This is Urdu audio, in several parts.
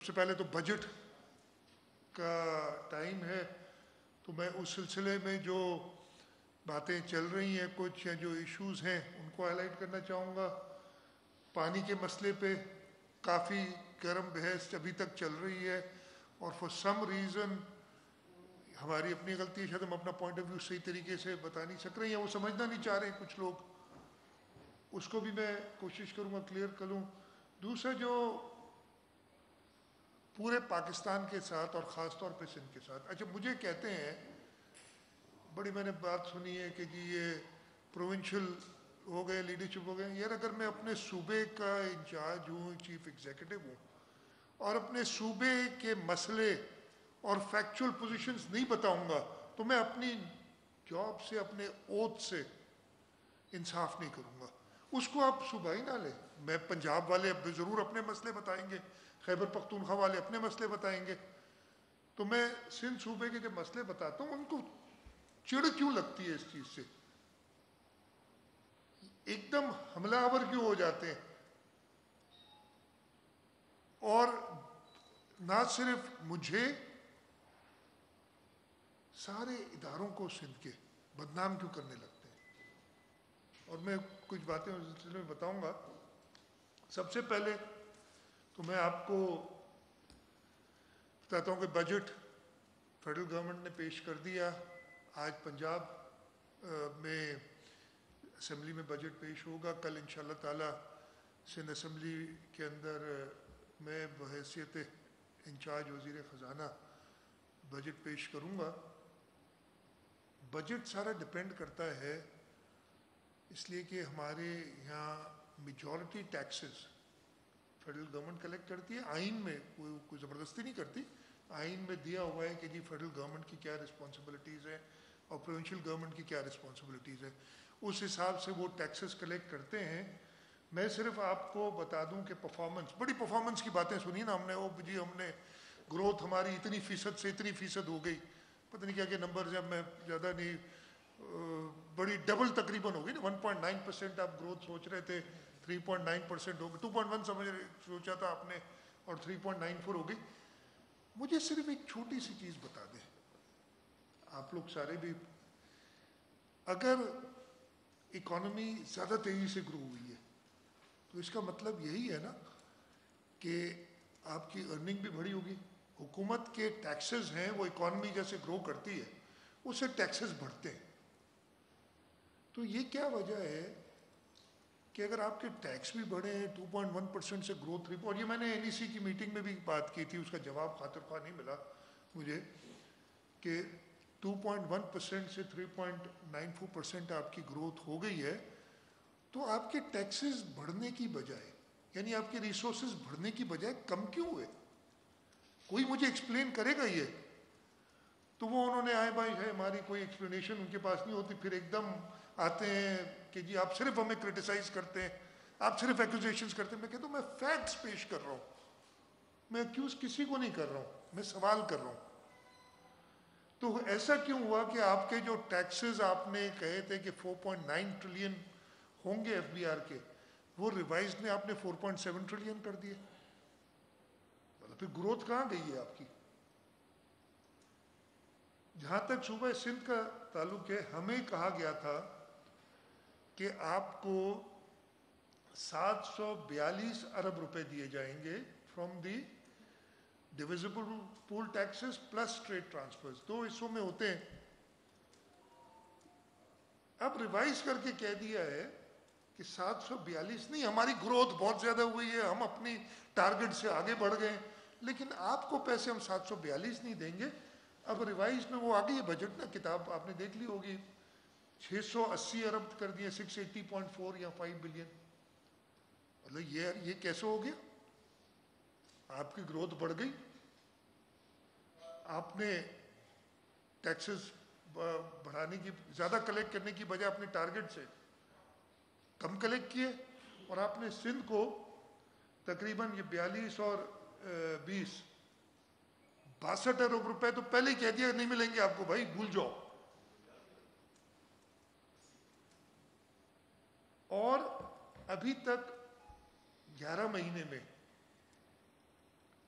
سے پہلے تو بجٹ کا ٹائم ہے، تو میں اس سلسلے میں جو باتیں چل رہی ہیں کچھ یا جو ایشوز ہیں ان کو ہائی لائٹ کرنا چاہوں گا۔ پانی کے مسئلے پہ کافی گرم بحث ابھی تک چل رہی ہے، اور فار سم ریزن ہماری اپنی غلطی ہے، شاید ہم اپنا پوائنٹ آف ویو صحیح طریقے سے بتا نہیں سک رہے ہیں، وہ سمجھنا نہیں چاہ رہے ہیں کچھ لوگ، اس کو بھی میں کوشش کروں گا کلیئر کروں۔ دوسرا جو پورے پاکستان کے ساتھ اور خاص طور پہ سندھ کے ساتھ، اچھا مجھے کہتے ہیں، بڑی میں نے بات سنی ہے کہ جی یہ پروونشل ہو گئے، لیڈرشپ ہو گئے، یار اگر میں اپنے صوبے کا انچارج ہوں، چیف ایگزیکٹو ہوں، اور اپنے صوبے کے مسئلے اور فیکچول پوزیشنز نہیں بتاؤں گا تو میں اپنی جاب سے، اپنے اوتھ سے انصاف نہیں کروں گا۔ اس کو آپ صوبائی نہ لیں، میں پنجاب والے اب ضرور اپنے مسئلے بتائیں گے، خیبر پختونخوا والے اپنے مسئلے بتائیں گے، تو میں سندھ صوبے کے جب مسئلے بتاتا ہوں ان کو چڑ کیوں لگتی ہے اس چیز سے، ایک دم حملہ آور کیوں ہو جاتے ہیں، اور نہ صرف مجھے، سارے اداروں کو سندھ کے بدنام کیوں کرنے لگتے ہیں۔ اور میں کچھ باتیں اس سلسلے میں بتاؤں گا۔ سب سے پہلے تو میں آپ کو بتاتا ہوں کہ بجٹ فیڈرل گورنمنٹ نے پیش کر دیا، آج پنجاب میں اسمبلی میں بجٹ پیش ہوگا، کل انشاءاللہ تعالی سندھ اسمبلی کے اندر میں بحیثیت انچارج وزیر خزانہ بجٹ پیش کروں گا۔ بجٹ سارا ڈپینڈ کرتا ہے، اس لیے کہ ہمارے یہاں majority taxes federal government collect کرتی ہے، آئین میں کوئی زبردستی نہیں کرتی، آئین میں دیا ہوا ہے کہ جی فیڈرل گورنمنٹ کی کیا رسپانسبلٹیز ہیں اور پروونشل گورنمنٹ کی کیا رسپانسبلٹیز ہیں، اس حساب سے وہ ٹیکسز کلیکٹ کرتے ہیں۔ میں صرف آپ کو بتا دوں کہ پرفارمنس، بڑی پرفارمنس کی باتیں سنی نا ہم نے، وہ جی ہم نے گروتھ ہماری اتنی فیصد سے اتنی فیصد ہو گئی، پتہ نہیں کیا کہ نمبر جب میں زیادہ نہیں، بڑی ڈبل تقریباً ہو گئی نا، 1.9% آپ گروتھ سوچ رہے تھے، 3.9% ہو گئی، 2.1 سوچا تھا آپ نے اور 3.94 ہو گئی۔ مجھے صرف ایک چھوٹی سی چیز بتا دیں، آپ لوگ سارے بھی، اگر اکانومی زیادہ تیزی سے گرو ہوئی ہے تو اس کا مطلب یہی ہے نا کہ آپ کی ارننگ بھی بڑی ہوگی۔ حکومت کے ٹیکسز ہیں وہ اکانومی جیسے گرو کرتی ہے اس سے ٹیکسز بڑھتے ہیں، تو یہ کیا وجہ ہے کہ اگر آپ کے ٹیکس بھی بڑھے ہیں 2.1% سے گروتھ، اور یہ میں نے این ای سی کی میٹنگ میں بھی بات کی تھی، اس کا جواب خاطر خواہ نہیں ملا مجھے، کہ 2.1% سے 3.94% آپ کی گروتھ ہو گئی ہے، تو آپ کے ٹیکسز بڑھنے کی بجائے، یعنی آپ کے ریسورسز بڑھنے کی بجائے کم کیوں ہوئے؟ کوئی مجھے ایکسپلین کرے گا یہ؟ تو وہ انہوں نے آئے بھائی ہے، ہماری کوئی ایکسپلینیشن ان کے پاس نہیں ہوتی، پھر ایک دم آتے ہیں کہ جی آپ صرف ہمیں کرٹیسائز کرتے ہیں، آپ صرف ایکوزیشنز کرتے ہیں۔ میں کہتا ہوں میں فیکٹس پیش کر رہا ہوں، میں ایکیوز کسی کو نہیں کر رہا ہوں، میں سوال کر رہا ہوں۔ تو ایسا کیوں ہوا کہ آپ کے جو ٹیکسز آپ نے کہے تھے کہ 4.9 ٹریلین ہوں گے ایف بی آر کے، وہ ریوائز میں آپ نے 4.7 ٹریلین کر دیے؟ مطلب پھر گروتھ کہاں گئی ہے آپ کی؟ جہاں تک صوبہ سندھ کا تعلق ہے، ہمیں کہا گیا تھا کہ آپ کو 742 ارب روپے دیے جائیں گے from the divisible pool taxes plus trade transfers, دو حصوں میں ہوتے ہیں۔ اب ریوائز کر کے کہہ دیا ہے کہ 742 نہیں، ہماری گروتھ بہت زیادہ ہوئی ہے، ہم اپنی ٹارگٹ سے آگے بڑھ گئے، لیکن آپ کو پیسے ہم 742 نہیں دیں گے۔ اب ریوائز میں وہ آ گئی ہے بجٹ نا، کتاب آپ نے دیکھ لی ہوگی، 680 ارب کر دیے، 680.4 یا 5 بلین۔ مطلب یہ کیسے ہو گیا؟ آپ کی گروتھ بڑھ گئی، آپ نے ٹیکسز بڑھانے کی، زیادہ کلیکٹ کرنے کی بجائے اپنے ٹارگٹ سے کم کلیکٹ کیے، اور آپ نے سندھ کو تقریباً یہ 42 اور 20 62 ارب روپے تو پہلے ہی کہہ دیا نہیں ملیں گے آپ کو، بھائی بھول جاؤ۔ اور ابھی تک 11 مہینے میں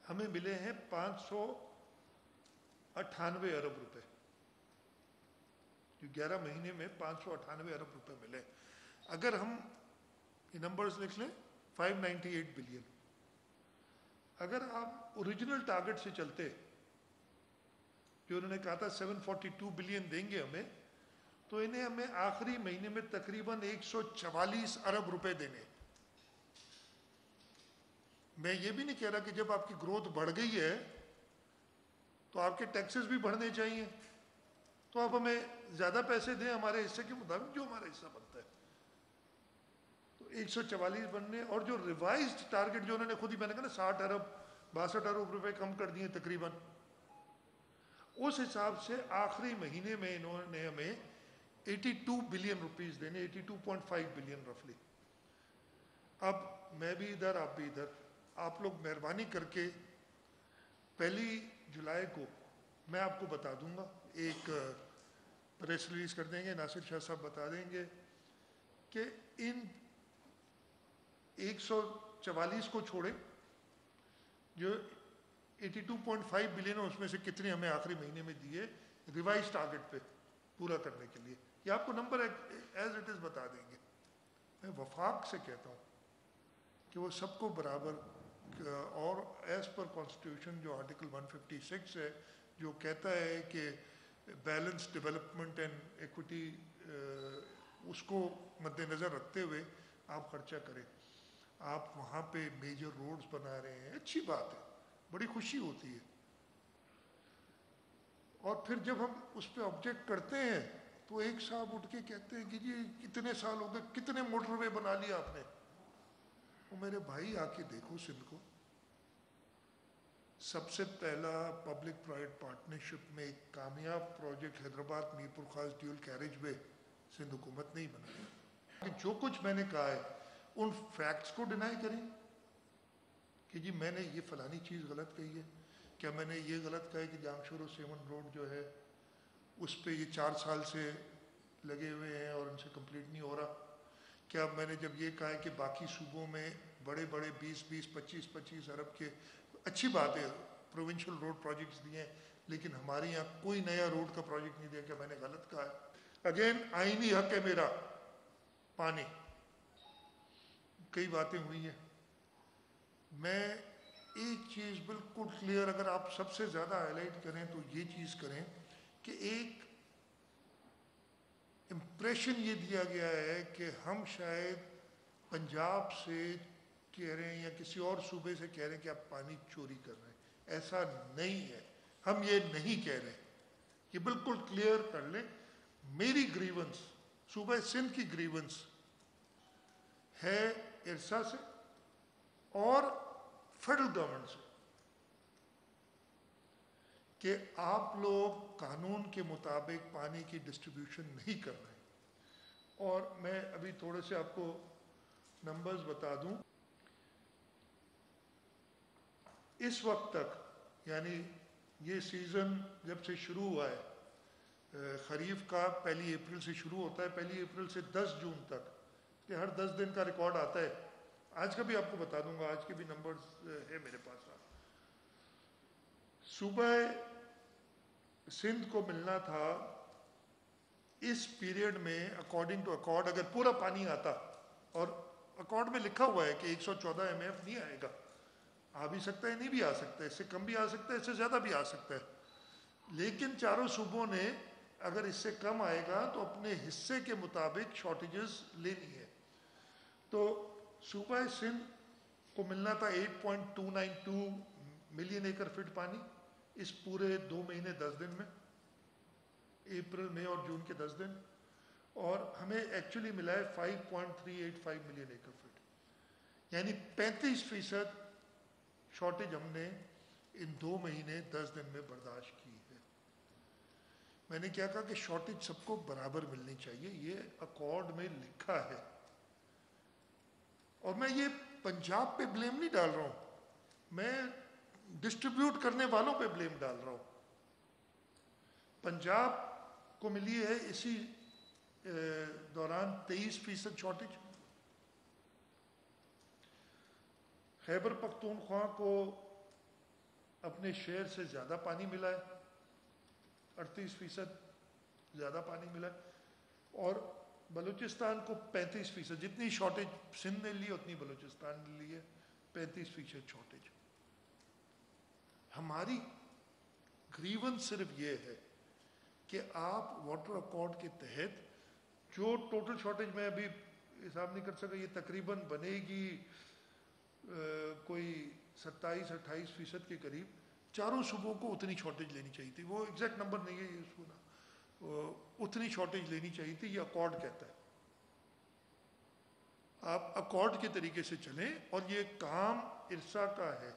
ہمیں ملے ہیں 598 ارب روپے، جو 11 مہینے میں 598 ارب روپے ملے۔ اگر ہم یہ نمبرز لکھ لیں 598 بلین، اگر آپ اوریجنل ٹارگٹ سے چلتے جو انہوں نے کہا تھا 742 بلین دیں گے ہمیں، تو انہیں ہمیں آخری مہینے میں تقریباً 144 ارب روپے دینے۔ میں یہ بھی نہیں کہہ رہا کہ جب آپ کی گروتھ بڑھ گئی ہے تو آپ کے ٹیکسز بھی بڑھنے چاہیے، تو آپ ہمیں زیادہ پیسے دیں ہمارے حصے کے مطابق جو ہمارا حصہ بنتا ہے۔ تو 144 بننے، اور جو ریوائزڈ ٹارگٹ جو انہوں نے خود ہی، میں نے کہا نا 60 ارب 62 ارب روپے کم کر دیے تقریباً، اس حساب سے آخری مہینے میں انہوں نے ہمیں 82 بلین روپیز دینے، 82.5 بلین رفلی۔ اب میں بھی ادھر، آپ بھی ادھر، آپ لوگ مہربانی کر کے 1 جولائی کو میں آپ کو بتا دوں گا، ایک پریس ریلیز کر دیں گے، ناصر شاہ صاحب بتا دیں گے کہ ان 144 کو چھوڑیں جو 82.5 بلین ہے، اس میں سے کتنے ہمیں آخری مہینے میں دیے ریوائز ٹارگٹ پہ پورا کرنے کے لیے، یہ آپ کو نمبر ایز اٹ از بتا دیں گے۔ میں وفاق سے کہتا ہوں کہ وہ سب کو برابر، اور ایز پر کانسٹیٹیوشن جو آرٹیکل 156 ہے جو کہتا ہے کہ بیلنس ڈیولپمنٹ اینڈ ایکوٹی، اس کو مد نظر رکھتے ہوئے آپ خرچہ کریں۔ آپ وہاں پہ میجر روڈز بنا رہے ہیں، اچھی بات ہے، بڑی خوشی ہوتی ہے، اور پھر جب ہم اس پہ آبجیکٹ کرتے ہیں تو ایک صاحب اٹھ کے کہتے ہیں کہ جی کتنے سال ہو گئے، کتنے موٹر وے بنا لیا آپ نے۔ وہ میرے بھائی آ کے دیکھو سندھ کو، سب سے پہلا پبلک پرائیویٹ پارٹنرشپ میں ایک کامیاب پروجیکٹ حیدرآباد میرپور خاص ڈیول کیریج وے سندھ حکومت نہیں بنایا۔ جو کچھ میں نے کہا ہے ان فیکٹس کو ڈینائی کریں کہ جی میں نے یہ فلانی چیز غلط کہی ہے، کیا میں نے یہ غلط کہا ہے کہ جامشور و سیون روڈ جو ہے اس پہ یہ 4 سال سے لگے ہوئے ہیں اور ان سے کمپلیٹ نہیں ہو رہا؟ کیا میں نے جب یہ کہا ہے کہ باقی صوبوں میں بڑے بڑے 20-20 25-25 ارب کے، اچھی بات ہے پروونشل روڈ پروجیکٹس دیے ہیں، لیکن ہمارے یہاں کوئی نیا روڈ کا پروجیکٹ نہیں دیا، کہ میں نے غلط کہا ہے؟ اگین آئینی حق ہے میرا پانی، کئی باتیں ہوئی ہیں۔ میں ایک چیز بالکل کلیئر، اگر آپ سب سے زیادہ ہائی لائٹ کریں تو یہ چیز کریں کہ ایک امپریشن یہ دیا گیا ہے کہ ہم شاید پنجاب سے کہہ رہے ہیں یا کسی اور صوبے سے کہہ رہے ہیں کہ آپ پانی چوری کر رہے ہیں، ایسا نہیں ہے، ہم یہ نہیں کہہ رہے، یہ بالکل کلیئر کر لیں۔ میری گریونس صوبہ سندھ کی گریونس ہے ارسا سے اور فیڈرل گورنمنٹ سے کہ آپ لوگ قانون کے مطابق پانی کی ڈسٹریبیوشن نہیں کر رہے۔ اور میں ابھی تھوڑے سے آپ کو نمبرز بتا دوں، اس وقت تک، یعنی یہ سیزن جب سے شروع ہوا ہے خریف کا 1 اپریل سے شروع ہوتا ہے، 1 اپریل سے 10 جون تک، کہ ہر 10 دن کا ریکارڈ آتا ہے۔ آج کا بھی آپ کو بتا دوں گا، آج کے بھی نمبرز ہے میرے پاس۔ صوبہ سندھ کو ملنا تھا اس پیریڈ میں اکارڈنگ ٹو اکارڈ، اگر پورا پانی آتا، اور اکارڈ میں لکھا ہوا ہے کہ 114 ایم ایف نہیں آئے گا، آ بھی سکتا ہے نہیں بھی آ سکتا ہے، اس سے کم بھی آ سکتا ہے، اس سے زیادہ بھی آ سکتا ہے، لیکن چاروں صوبوں نے اگر اس سے کم آئے گا تو اپنے حصے کے مطابق شارٹیجز لینی ہے۔ تو صوبہ سندھ کو ملنا تھا 8.292 ملین ایکر فٹ پانی اس پورے 2 مہینے 10 دن میں، اپریل مئی اور جون کے 10 دن، اور ہمیں ایکچولی ملا ہے 5.385 ملین ایکر فٹ، یعنی 35% شارٹیج ہم نے ان 2 مہینے 10 دن میں برداشت کی ہے۔ میں نے کیا کہا کہ شارٹیج سب کو برابر ملنی چاہیے، یہ اکارڈ میں لکھا ہے، اور میں یہ پنجاب پہ بلیم نہیں ڈال رہا ہوں، میں ڈسٹریبیوٹ کرنے والوں پہ بلیم ڈال رہا ہوں۔ پنجاب کو ملی ہے اسی دوران 23% شارٹیج، خیبر پختونخوا کو اپنے شیئر سے زیادہ پانی ملا ہے، 38% زیادہ پانی ملا ہے، اور بلوچستان کو 35%، جتنی شارٹیج سندھ نے لی اتنی بلوچستان نے لی ہے، 35% شارٹیج۔ ہماری گریونس صرف یہ ہے کہ آپ واٹر اکارڈ کے تحت جو ٹوٹل شارٹیج میں ابھی حساب نہیں کر سکا، یہ تقریباً بنے گی کوئی 27-28% کے قریب، چاروں صوبوں کو اتنی شارٹیج لینی چاہیے تھی، وہ ایگزیکٹ نمبر نہیں ہے اس کو نا، اتنی شارٹیج لینی چاہیے تھی، یہ اکارڈ کہتا ہے۔ آپ اکارڈ کے طریقے سے چلیں، اور یہ کام ارسا کا ہے۔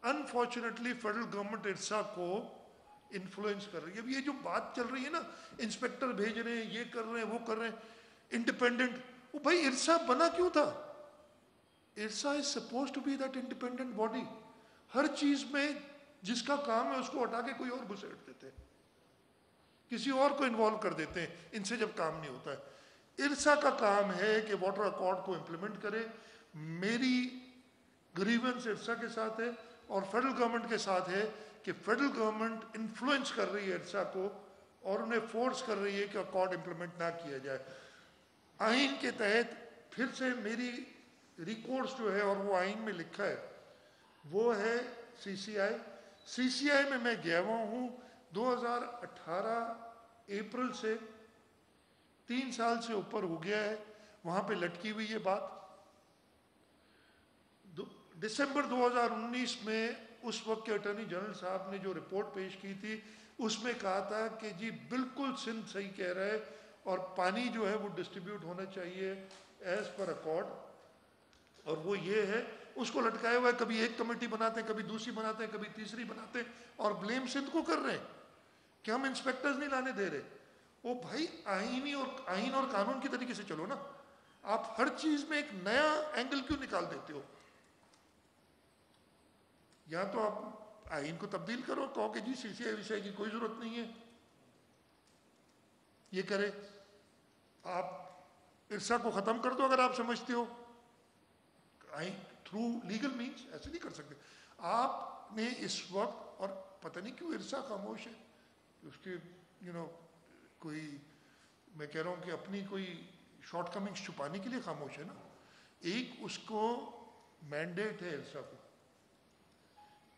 انفارچونیٹلی فیڈرل گورنمنٹ ارسا کو انفلوئنس کر رہی ہے۔ اب یہ جو بات چل رہی ہے نا، انسپیکٹر بھیج رہے ہیں، یہ کر رہے ہیں، وہ کر رہے ہیں، انڈیپینڈنٹ، وہ بھائی ارسا بنا کیوں تھا؟ IRSA is supposed to be that independent body, ہر چیز میں جس کا کام ہے اس کو ہٹا کے کوئی اور گھسیٹ دیتے ہیں، کسی اور کو انوالو کر دیتے ہیں، ان سے جب کام نہیں ہوتا ہے۔ ارسا کا کام ہے کہ واٹر اکارڈ کو امپلیمنٹ کرے۔ میری گریونس ارسا کے ساتھ ہے اور فیڈرل گورنمنٹ کے ساتھ ہے کہ فیڈرل گورنمنٹ انفلوئنس کر رہی ہے ارسا کو، اور انہیں فورس کر رہی ہے کہ اکارڈ امپلیمنٹ نہ کیا جائے۔ آئین کے تحت پھر سے میری ریکورس جو ہے، اور وہ آئین میں لکھا ہے، وہ ہے سی سی آئی۔ سی سی آئی میں گیا ہوا ہوں 2018 اپریل سے، 3 سال سے اوپر ہو گیا ہے، وہاں پہ لٹکی ہوئی یہ بات۔ دسمبر 2019 میں اس وقت کے اٹارنی جنرل صاحب نے جو رپورٹ پیش کی تھی، اس میں کہا تھا کہ جی بالکل سندھ صحیح کہہ رہا ہے، اور پانی جو ہے وہ ڈسٹریبیوٹ ہونا چاہیے ایز پر اکارڈ، اور وہ یہ ہے۔ اس کو لٹکایا ہوا ہے، کبھی ایک کمیٹی بناتے ہیں، کبھی دوسری بناتے ہیں، کبھی تیسری بناتے ہیں، اور بلیم سندھ کو کر رہے ہیں کہ ہم انسپیکٹرز نہیں لانے دے رہے۔ وہ بھائی آئین اور قانون کی طریقے سے چلو نا، آپ ہر چیز میں ایک نیا اینگل کیوں نکال دیتے ہو؟ یا تو آپ آئین کو تبدیل کرو، کہو کہ جی سی سی آئی وی سی آئی کی کوئی ضرورت نہیں ہے، یہ کرے۔ آپ ارسا کو ختم کر دو اگر آپ سمجھتے ہو، تھرو لیگل مینس، ایسے نہیں کر سکتے۔ آپ نے اس وقت، اور پتہ نہیں کیوں ارسا خاموش ہے، اس کے کوئی، میں کہہ رہا ہوں کہ اپنی کوئی شارٹ کمنگز چھپانے کے لیے خاموش ہے نا۔ ایک اس کو مینڈیٹ ہے ارسا کو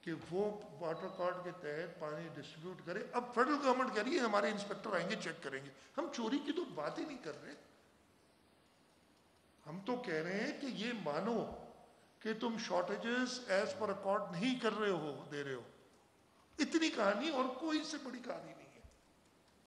کہ وہ واٹر کارڈ کے تحت پانی ڈسٹریبیوٹ کرے۔ اب فیڈرل گورنمنٹ کہہ رہی ہے ہمارے انسپیکٹر آئیں گے چیک کریں گے۔ ہم چوری کی تو بات ہی نہیں کر رہے، ہم تو کہہ رہے ہیں کہ یہ مانو کہ تم شارٹیجز ایز پر اکارڈ نہیں کر رہے ہو، دے رہے ہو۔ اتنی کہانی، اور کوئی اس سے بڑی کہانی نہیں۔